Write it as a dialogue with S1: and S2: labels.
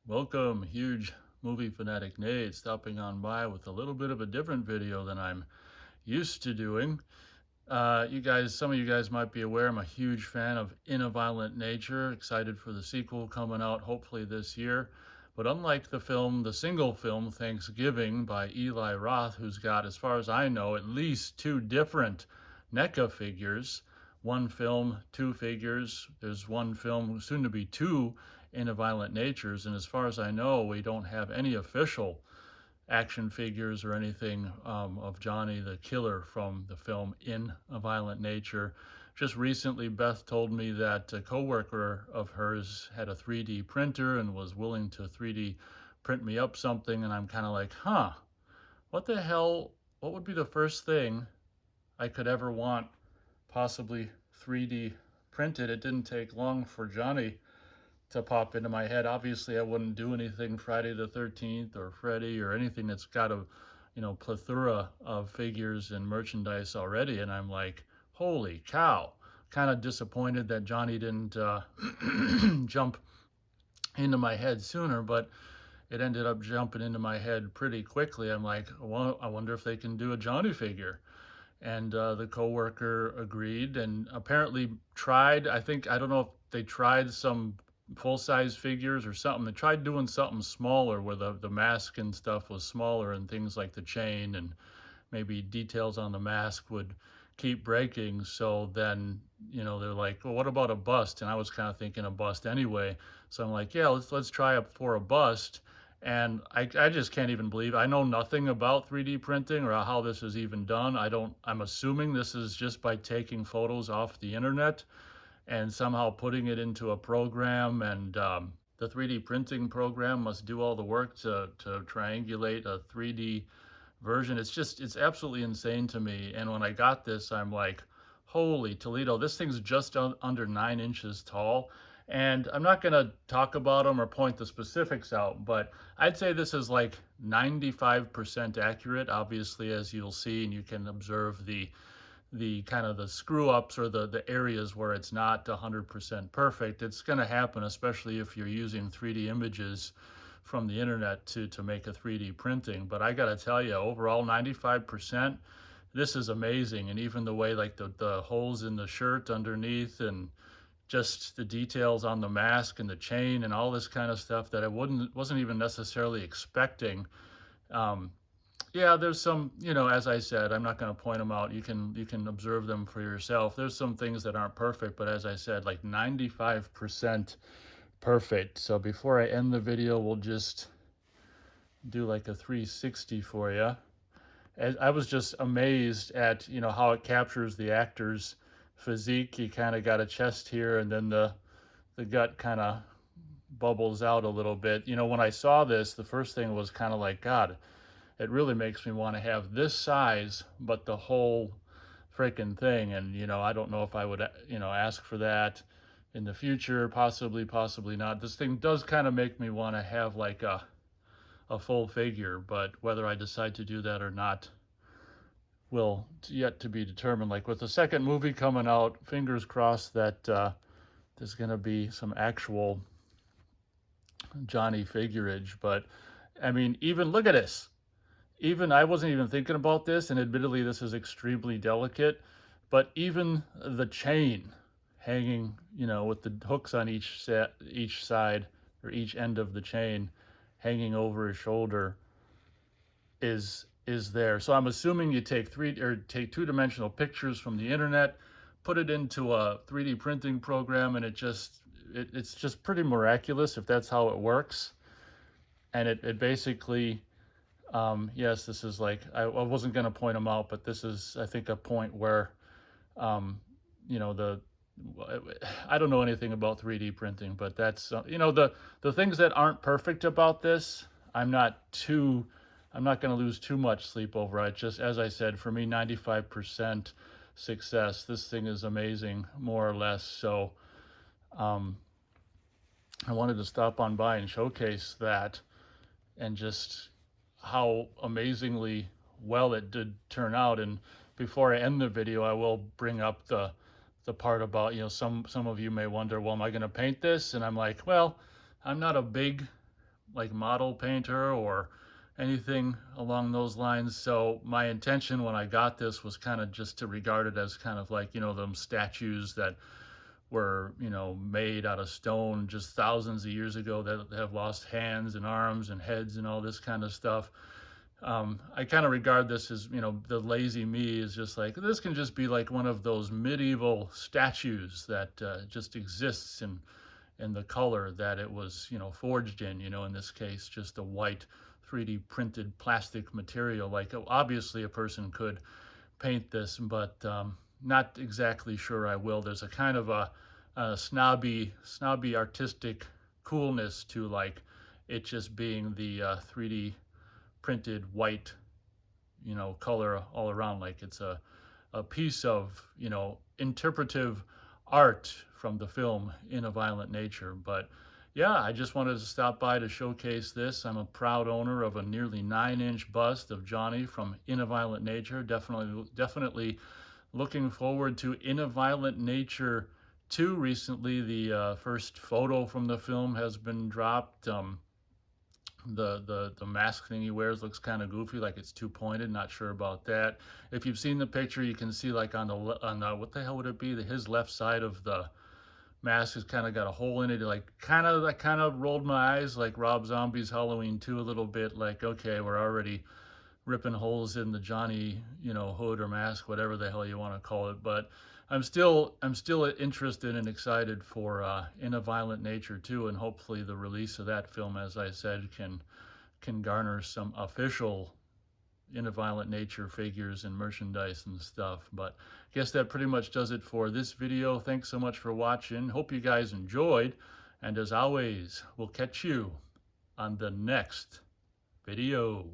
S1: Welcome, huge movie fanatic Nate, stopping on by with a little bit of a different video than I'm used to doing. Some of you guys might be aware I'm a huge fan of In a Violent Nature, excited for the sequel coming out hopefully this year. But unlike the single film Thanksgiving by Eli Roth, who's got, as far as I know, at least two different NECA figures, one film, two figures. There's one film, soon to be two, In a Violent Natures. And as far as I know, we don't have any official action figures or anything of Johnny the Killer from the film In a Violent Nature. Just recently, Beth told me that a coworker of hers had a 3D printer and was willing to 3D print me up something. And I'm kind of like, what the hell? What would be the first thing I could ever want possibly 3D printed? It didn't take long for Johnny to pop into my head. Obviously, I wouldn't do anything Friday the 13th or Freddy or anything that's got a, plethora of figures and merchandise already. And I'm like, holy cow. Kind of disappointed that Johnny didn't jump into my head sooner, but it ended up jumping into my head pretty quickly. I'm like, well, I wonder if they can do a Johnny figure. And the coworker agreed and apparently tried. I don't know if they tried some full-size figures or something. They tried doing something smaller where the mask and stuff was smaller and things like the chain and maybe details on the mask would keep breaking. So then, they're like, well, what about a bust? And I was kind of thinking a bust anyway. So I'm like, yeah, let's try it for a bust. And I just can't even believe I know nothing about 3D printing or how this is even done. I'm assuming this is just by taking photos off the internet and somehow putting it into a program, and the 3D printing program must do all the work to triangulate a 3D version. It's absolutely insane to me. And when I got this, I'm like, holy Toledo, this thing's just under 9 inches tall. And I'm not going to talk about them or point the specifics out, but I'd say this is like 95% accurate, obviously, as you'll see, and you can observe the kind of the screw ups or the areas where it's not 100% perfect. It's going to happen, especially if you're using 3D images from the internet to make a 3D printing. But I got to tell you, overall 95%, this is amazing. And even the way like the holes in the shirt underneath and just the details on the mask and the chain and all this kind of stuff that I wasn't even necessarily expecting. Um, yeah, there's some, as I said, I'm not going to point them out. You can observe them for yourself. There's some things that aren't perfect, but as I said, like 95% perfect. So before I end the video, we'll just do like a 360 for you. I was just amazed at, how it captures the actor's physique. You kind of got a chest here, and then the gut kind of bubbles out a little bit. When I saw this, the first thing was kind of like, God, it really makes me want to have this size, but the whole freaking thing. And, I don't know if I would, ask for that in the future, possibly not. This thing does kind of make me want to have like a full figure, but whether I decide to do that or not will yet to be determined. Like with the second movie coming out, fingers crossed that there's going to be some actual Johnny figurage. But I mean, even look at this. Even I wasn't even thinking about this, and admittedly, this is extremely delicate, but even the chain hanging, with the hooks on each side or each end of the chain hanging over his shoulder is there. So I'm assuming you take two-dimensional pictures from the internet, put it into a 3D printing program, and it's just pretty miraculous if that's how it works. And it basically, yes, this is like, I wasn't going to point them out, but this is, I think, a point where, um, you know, the, I don't know anything about 3D printing, but that's, the things that aren't perfect about this, I'm not too, I'm not going to lose too much sleep over it. Just as I said, for me, 95% success. This thing is amazing, more or less. So, um, I wanted to stop on by and showcase that and just how amazingly well it did turn out. And before I end the video, I will bring up the part about, some of you may wonder, well, am I going to paint this? And I'm like, well, I'm not a big like model painter or anything along those lines. So my intention when I got this was kind of just to regard it as kind of like, you know, them statues that were, you know, made out of stone just thousands of years ago that have lost hands and arms and heads and all this kind of stuff. I kind of regard this as, you know, the lazy me is just like, this can just be like one of those medieval statues that just exists in the color that it was, you know, forged in, you know, in this case, just a white 3D printed plastic material. Like obviously a person could paint this, but not exactly sure I will. There's a kind of a snobby artistic coolness to like it just being the 3D printed white, you know, color all around. Like it's a piece of, you know, interpretive art from the film In a Violent Nature. But yeah, I just wanted to stop by to showcase this. I'm a proud owner of a nearly 9-inch bust of Johnny from In a Violent Nature. Definitely looking forward to In a Violent Nature 2 recently. The first photo from the film has been dropped. The mask thing he wears looks kind of goofy, like it's too pointed. Not sure about that. If you've seen the picture, you can see like on the what the hell would it be? His left side of the mask has kind of got a hole in it. Like I kind of rolled my eyes like Rob Zombie's Halloween 2 a little bit. Like, okay, we're already ripping holes in the Johnny, you know, hood or mask, whatever the hell you want to call it. But I'm still interested and excited for In a Violent Nature 2, and hopefully the release of that film, as I said, can garner some official In a Violent Nature figures and merchandise and stuff. But I guess that pretty much does it for this video. Thanks so much for watching. Hope you guys enjoyed, and as always, we'll catch you on the next video.